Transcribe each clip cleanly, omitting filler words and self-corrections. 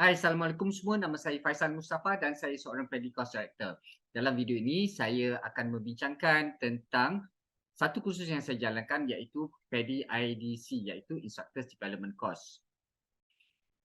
Hai, Assalamualaikum semua. Nama saya Faisal Mustaffa dan saya seorang PADI Course Director. Dalam video ini, saya akan membincangkan tentang satu kursus yang saya jalankan iaitu PADI IDC iaitu Instructors Development Course.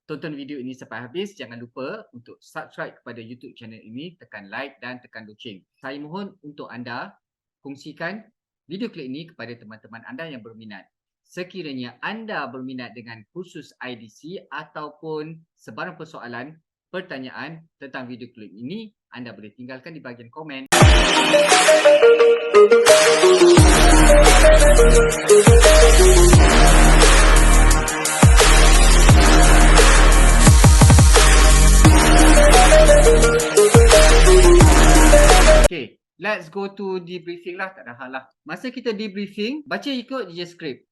Tonton video ini sampai habis. Jangan lupa untuk subscribe kepada YouTube channel ini, tekan like dan tekan loceng. Saya mohon untuk anda kongsikan video klip ini kepada teman-teman anda yang berminat. Sekiranya anda berminat dengan kursus IDC ataupun sebarang persoalan, pertanyaan tentang video klip ini, anda boleh tinggalkan di bahagian komen. Okay, let's go to debriefing lah. Tak ada hal lah. Masa kita debriefing, baca ikut je script.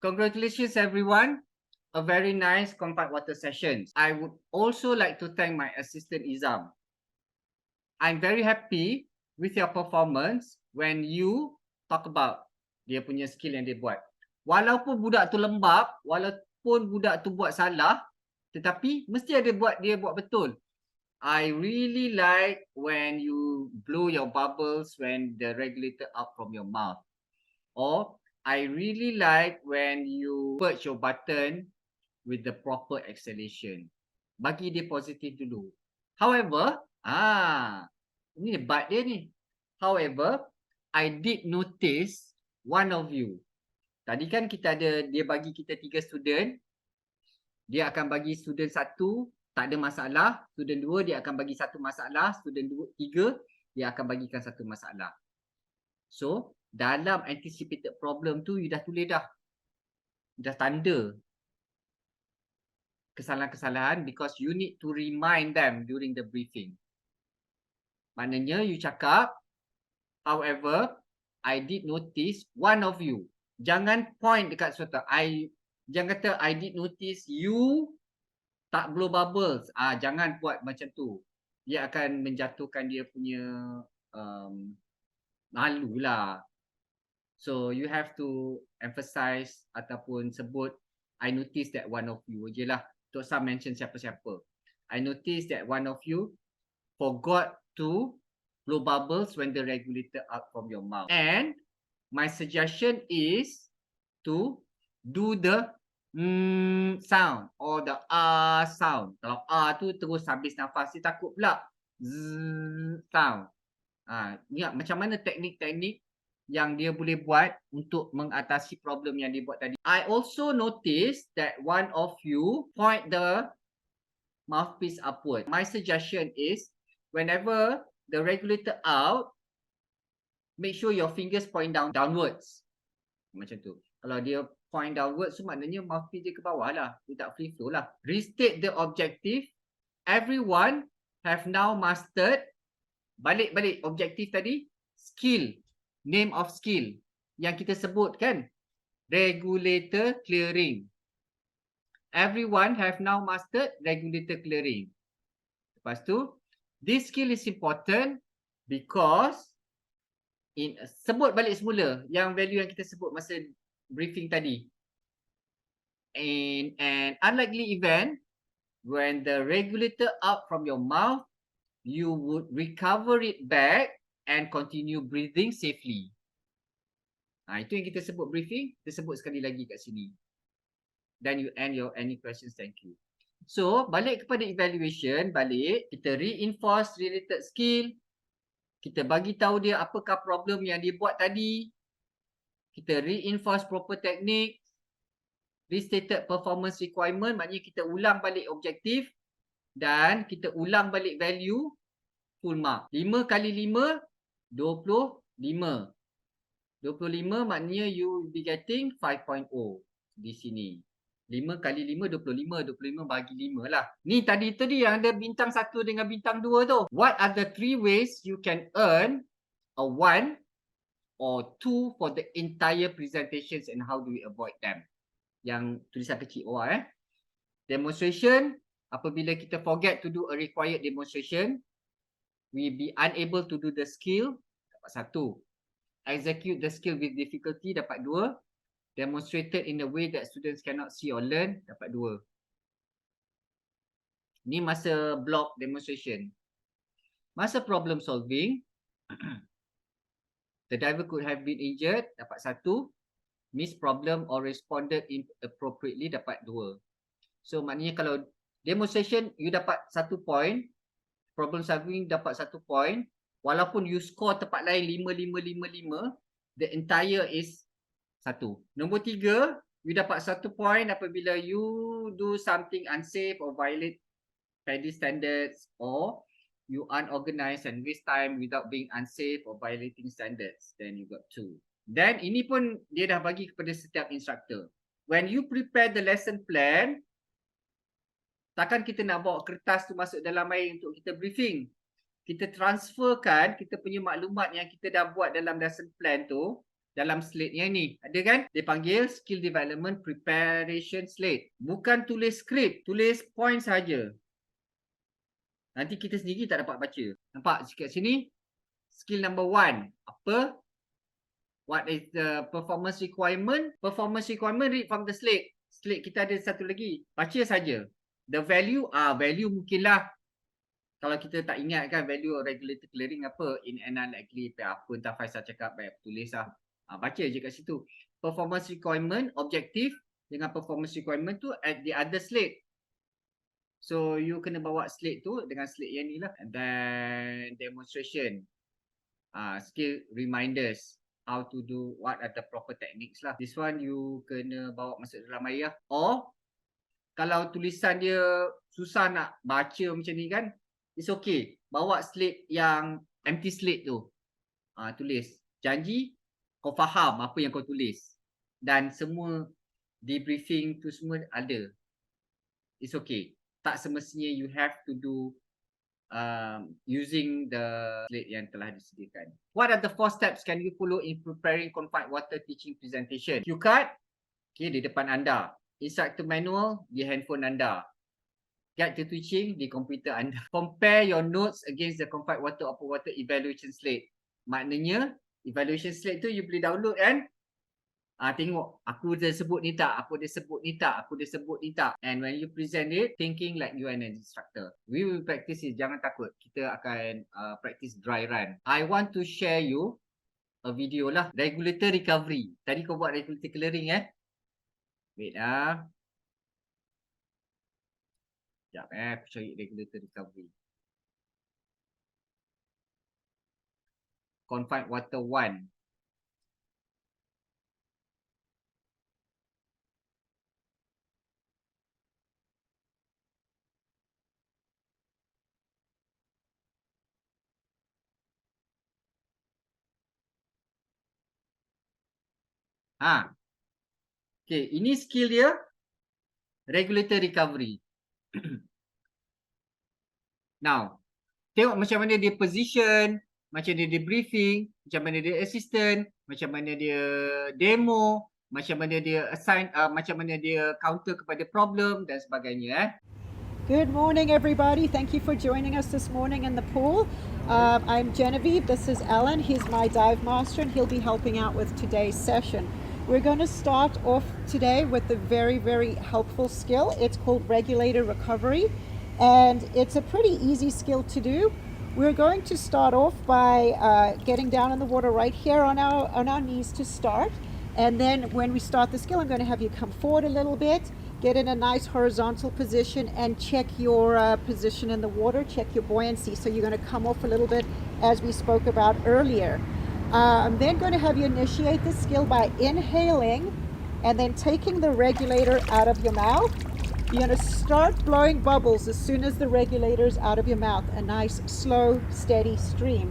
Congratulations everyone. A very nice Confined water session. I would also like to thank my assistant Izam. I'm very happy with your performance when you talk about dia punya skill yang dia buat. Walaupun budak tu lembab, walaupun budak tu buat salah, tetapi mesti ada dia buat betul. I really like when you blow your bubbles when the regulator out from your mouth. Or I really like when you push your button with the proper acceleration. Bagi dia positif dulu. However, ini but dia ni. However, I did notice one of you. Tadi kan kita ada, dia bagi kita 3 student. Dia akan bagi student 1, tak ada masalah. Student 2, dia akan bagi 1 masalah. Student 3, dia akan bagikan 1 masalah. So, dalam anticipated problem tu, you dah tulis dah. Dah tanda kesalahan-kesalahan because you need to remind them during the briefing. Maknanya you cakap, however, I did notice one of you. Jangan point dekat suatu. Jangan kata I did notice you tak blow bubbles. Jangan buat macam tu. Dia akan menjatuhkan dia punya malu lah. So you have to emphasize ataupun sebut I noticed that one of you je lah. Tak usah mention siapa-siapa. I noticed that one of you forgot to blow bubbles when the regulator out from your mouth. And my suggestion is to do the sound or the sound. Kalau tu terus habis nafas, dia takut pula sound. Ingat macam mana teknik-teknik yang dia boleh buat untuk mengatasi problem yang dia buat tadi. I also noticed that one of you point the mouthpiece upward. My suggestion is whenever the regulator out, make sure your fingers point downwards. Macam tu. Kalau dia point downwards, so maknanya mouthpiece dia ke bawah lah. Dia tak free flow lah. Restate the objective. Everyone have now mastered. Balik objektif tadi. Skill. Name of skill yang kita sebut kan, regulator clearing. Everyone have now mastered regulator clearing. Lepas tu, this skill is important because sebut balik semula yang value yang kita sebut masa briefing tadi. In an unlikely event, when the regulator out from your mouth, you would recover it back and continue breathing safely. Itu yang kita sebut briefing. Kita sebut sekali lagi kat sini. Then you end your any questions. Thank you. So, balik kepada evaluation. Kita reinforce related skill. Kita bagi tahu dia apakah problem yang dia buat tadi. Kita reinforce proper technique. Restated performance requirement. Maknanya kita ulang balik objektif. Dan kita ulang balik value. Full mark. 5 kali 5. 25. 25 maknanya you will be getting 5.0 di sini. 5 kali 5, 25. 25 bagi 5 lah. Ni tadi tu yang ada bintang 1 dengan bintang 2 tu. What are the 3 ways you can earn a 1 or 2 for the entire presentations and how do we avoid them? Yang tulisan kecil bawah Demonstration. Apabila kita forget to do a required demonstration, we be unable to do the skill, dapat 1. Execute the skill with difficulty, dapat 2. Demonstrated in a way that students cannot see or learn, dapat 2. Ni masa block demonstration. Masa problem solving, the driver could have been injured, dapat 1. Missed problem or responded inappropriately, dapat 2. So maknanya kalau demonstration you dapat 1 point, problem solving dapat 1 point, walaupun you score tempat lain 5, 5, 5, 5, the entire is 1. Nombor 3, you dapat 1 point apabila you do something unsafe or violate PADI standards, or you unorganized and waste time without being unsafe or violating standards. Then you got 2. Then ini pun dia dah bagi kepada setiap instructor. When you prepare the lesson plan, takkan kita nak bawa kertas tu masuk dalam air untuk kita briefing. Kita transferkan kita punya maklumat yang kita dah buat dalam lesson plan tu dalam slate yang ni. Ada kan? Dia panggil skill development preparation slate. Bukan tulis skrip, tulis point saja. Nanti kita sendiri tak dapat baca. Nampak kat sini? Skill number 1. Apa? What is the performance requirement? Performance requirement read from the slate. Slate kita ada satu lagi. Baca saja. The value, value mungkinlah. Kalau kita tak ingat kan value regulator clearing apa. In and unlikely, apa entah Faisal cakap, baik tulis lah. Baca je kat situ. Performance requirement, objective dengan performance requirement tu at the other slate. So you kena bawa slate tu dengan slate yang ni lah. And then demonstration. Skill reminders. How to do, what are the proper techniques lah. This one you kena bawa masuk dalam air lah. Or kalau tulisan dia susah nak baca macam ni kan, it's okay. Bawa slate yang empty slate tu. Tulis. Janji kau faham apa yang kau tulis. Dan semua debriefing tu semua ada. It's okay. Tak semestinya you have to do using the slate yang telah disediakan. What are the 4 steps can you follow in preparing confined water teaching presentation? Cue card, okay, di depan anda. Instructor manual di handphone anda. Guide to teaching di komputer anda. Compare your notes against the confined water open water evaluation slate. Maknanya evaluation slate tu you boleh download kan? Tengok, aku dah sebut ni tak, aku dah sebut ni tak, aku dah sebut ni tak. And when you present it, thinking like you are an instructor. We will practice it, jangan takut. Kita akan practice dry run. I want to share you a video lah. Regulator recovery. Tadi kau buat regulator clearing Wait sekejap aku cari regulator recovery. Confined water 1. Okay, ini skill dia regulator recovery. Now, tengok macam mana dia position, macam mana dia briefing, macam mana dia assistant, macam mana dia demo, macam mana dia assign, macam mana dia counter kepada problem dan sebagainya. Good morning, everybody. Thank you for joining us this morning in the pool. I'm Genevieve. This is Ellen. He's my dive master, and he'll be helping out with today's session. We're going to start off today with a very, very helpful skill. It's called regulator recovery, and it's a pretty easy skill to do. We're going to start off by getting down in the water right here on our knees to start. And then when we start the skill, I'm going to have you come forward a little bit, get in a nice horizontal position, and check your position in the water, check your buoyancy. So you're going to come off a little bit as we spoke about earlier. I'm then going to have you initiate the skill by inhaling and then taking the regulator out of your mouth. You're going to start blowing bubbles as soon as the regulator is out of your mouth, a nice, slow, steady stream.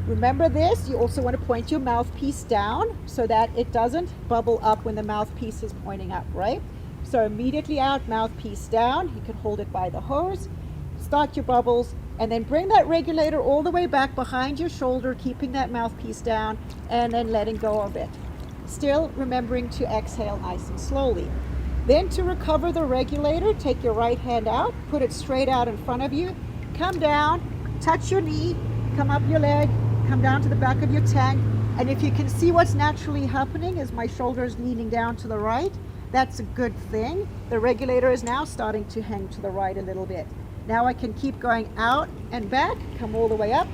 Remember this, you also want to point your mouthpiece down so that it doesn't bubble up when the mouthpiece is pointing up, right? So immediately out, mouthpiece down, you can hold it by the hose, start your bubbles, and then bring that regulator all the way back behind your shoulder, keeping that mouthpiece down, and then letting go of it. Still remembering to exhale nice and slowly. Then to recover the regulator, take your right hand out, put it straight out in front of you, come down, touch your knee, come up your leg, come down to the back of your tank, and if you can see what's naturally happening as my shoulder is leaning down to the right, that's a good thing. The regulator is now starting to hang to the right a little bit. Now I can keep going out and back, come all the way up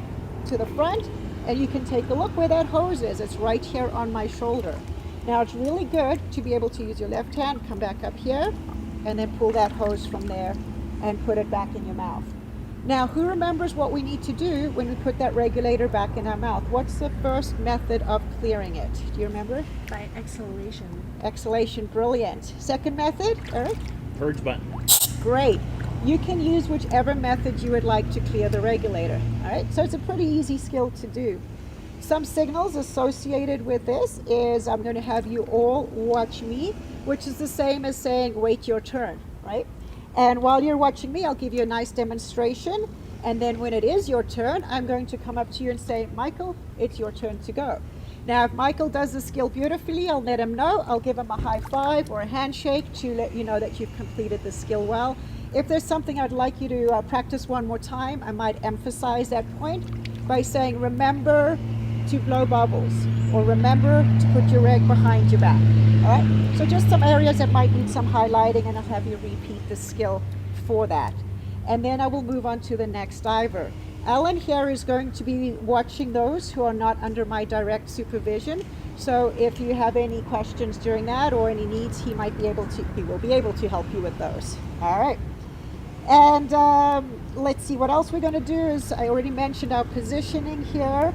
to the front, and you can take a look where that hose is. It's right here on my shoulder. Now it's really good to be able to use your left hand, come back up here, and then pull that hose from there and put it back in your mouth. Now, who remembers what we need to do when we put that regulator back in our mouth? What's the first method of clearing it? Do you remember? By exhalation. Exhalation, brilliant. Second method, Eric? Purge button. Great. You can use whichever method you would like to clear the regulator. All right, so it's a pretty easy skill to do. Some signals associated with this is I'm going to have you all watch me, which is the same as saying wait your turn, right? And while you're watching me, I'll give you a nice demonstration. And then when it is your turn, I'm going to come up to you and say, Michael, it's your turn to go. Now, if Michael does the skill beautifully, I'll let him know. I'll give him a high five or a handshake to let you know that you've completed the skill well. If there's something I'd like you to practice one more time, I might emphasize that point by saying, remember to blow bubbles, or remember to put your reg behind your back. All right, so just some areas that might need some highlighting, and I'll have you repeat the skill for that. And then I will move on to the next diver. Alan here is going to be watching those who are not under my direct supervision. So if you have any questions during that or any needs, he will be able to help you with those. All right. And let's see, what else we're going to do is, I already mentioned our positioning here.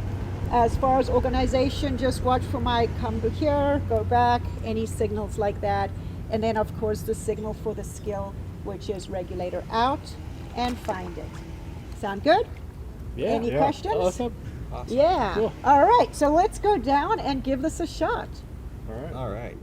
As far as organization, just watch for my come to here, go back, any signals like that. And then of course the signal for the skill, which is regulator out and find it. Sound good? Yeah. Any questions? Awesome. Yeah. Cool. All right, so let's go down and give this a shot. All right. All right.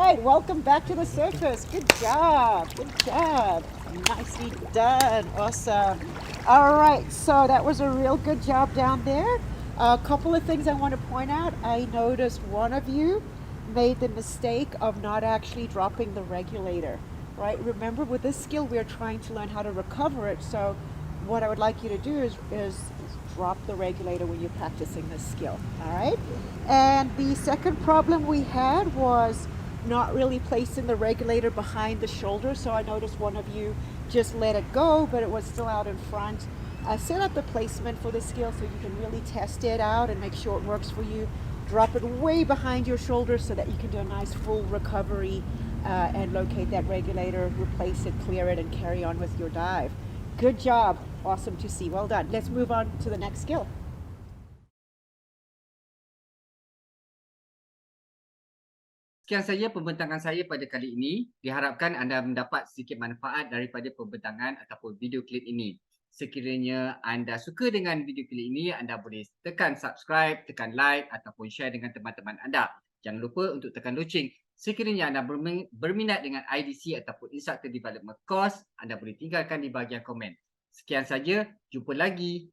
right, welcome back to the circus. Good job. Good job. Nicely done. Awesome. All right, so that was a real good job down there. A couple of things I want to point out. I noticed one of you made the mistake of not actually dropping the regulator, right? Remember, with this skill, we're trying to learn how to recover it. So what I would like you to do is drop the regulator when you're practicing this skill, all right? And the second problem we had was not really placing the regulator behind the shoulder. So I noticed one of you just let it go, but it was still out in front. Set up the placement for the skill so you can really test it out and make sure it works for you. Drop it way behind your shoulder so that you can do a nice full recovery and locate that regulator, replace it, clear it, and carry on with your dive. Good job. Awesome to see. Well done. Let's move on to the next skill. Sekian saja pembentangan saya pada kali ini. Diharapkan anda mendapat sedikit manfaat daripada pembentangan ataupun video klip ini. Sekiranya anda suka dengan video klip ini, anda boleh tekan subscribe, tekan like ataupun share dengan teman-teman anda. Jangan lupa untuk tekan loceng. Sekiranya anda berminat dengan IDC ataupun Instructor Development Course, anda boleh tinggalkan di bahagian komen. Sekian saja, jumpa lagi.